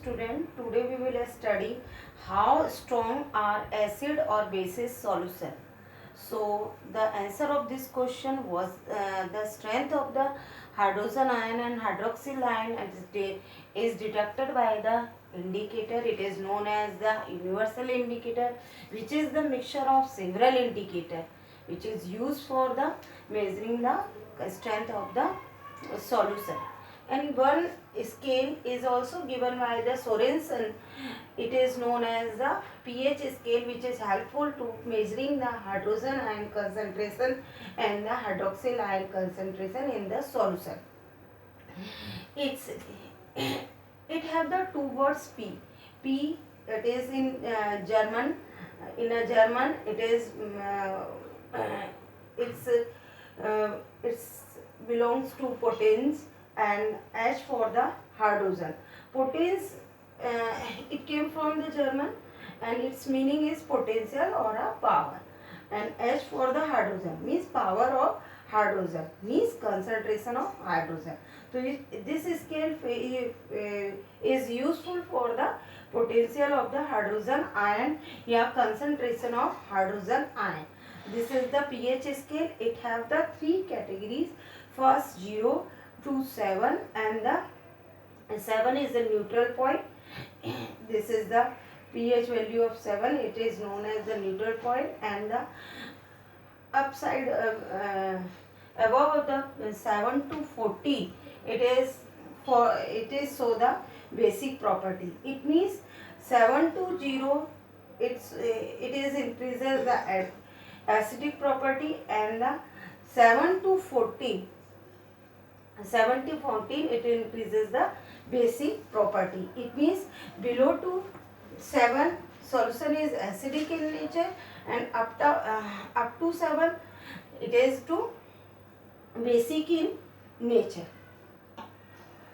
student, today we will study how strong are acid or basis solution. So the answer of this question was the strength of the hydrogen ion and hydroxyl ion is detected by the indicator. It is known as the universal indicator, which is the mixture of several indicators which is used for the measuring the strength of the solution. And one scale is also given by the Sorensen. It is known as the pH scale, which is helpful to measuring the hydrogen ion concentration and the hydroxyl ion concentration in the solution. It's it have the two words P. P, it is in German. In a German it is it's belongs to potens, and H for the hydrogen. Potens, it came from the German and its meaning is potential or a power, and H for the hydrogen means power of hydrogen, means concentration of hydrogen. So this scale is useful for the potential of the hydrogen ion या concentration of hydrogen ion. This is the pH scale. It have the three categories. First 0 to 7, and the 7 is the neutral point. This is the pH value of 7. It is known as the neutral point, and the upside above the 7 to 40, it is so the basic property. It means 7 to 0, it is increases the acidic property, and the 7 to 14 it increases the basic property. It means below to 7 solution is acidic in nature, and up to 7 it is to basic in nature.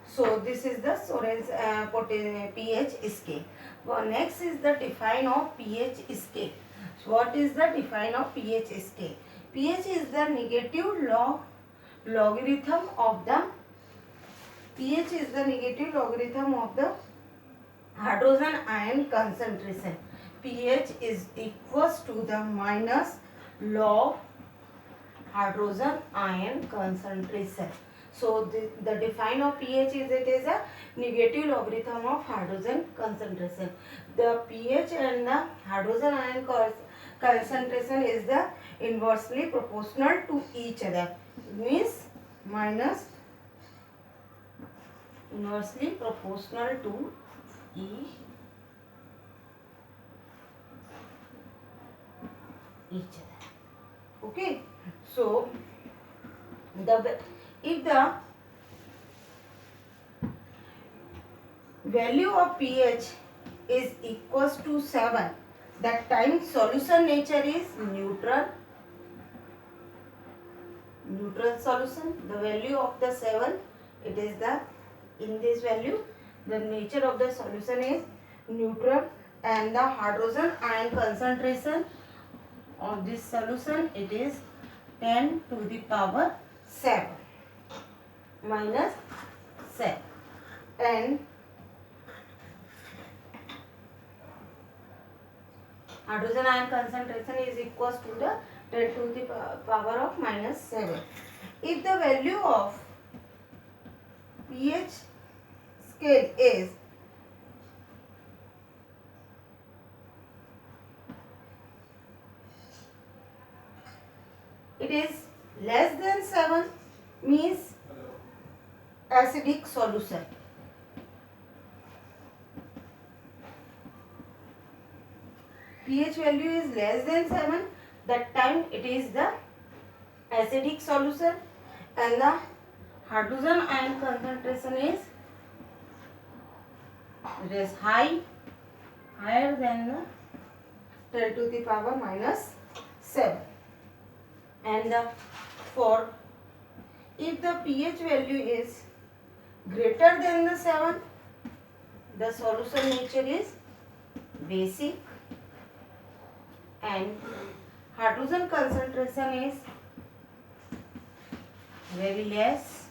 So this is the Sorensen pH scale. Well, next is the define of pH scale. So what is the define of pH scale? pH is the negative logarithm of the hydrogen ion concentration. pH is equals to the minus log hydrogen ion concentration. So the define of pH is, it is a negative logarithm of hydrogen concentration. The pH and the hydrogen ion concentration is the inversely proportional to each other. It means minus inversely proportional to each other. Okay. So if the value of pH is equals to 7, that time solution nature is neutral solution. The value of the 7, it is the, in this value the nature of the solution is neutral, and the hydrogen ion concentration of this solution, it is 10 to the power 7 minus 7, and hydrogen ion concentration is equals to the 10 to the power of minus 7. If the value of pH scale is less than 7, means acidic solution. pH value is less than 7, that time it is the acidic solution, and the hydrogen ion concentration is, it is higher than the 10 to the power minus 7. And for if the pH value is greater than the 7, the solution nature is basic, and hydrogen concentration is very less,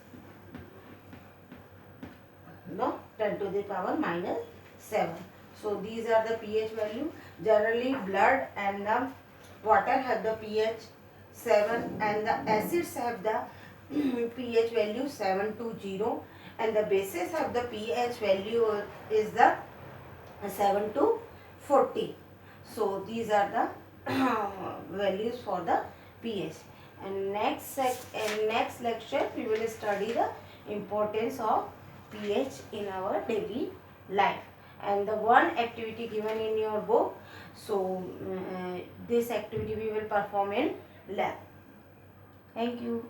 no, 10 to the power minus 7. So these are the pH value. Generally blood and the water have the pH 7 and the acids have the pH value 7 to 0, and the bases have the pH value is the 7 to 40. So these are the values for the pH. And next lecture we will study the importance of pH in our daily life, and the one activity given in your book. So this activity we will perform in lab. Thank you.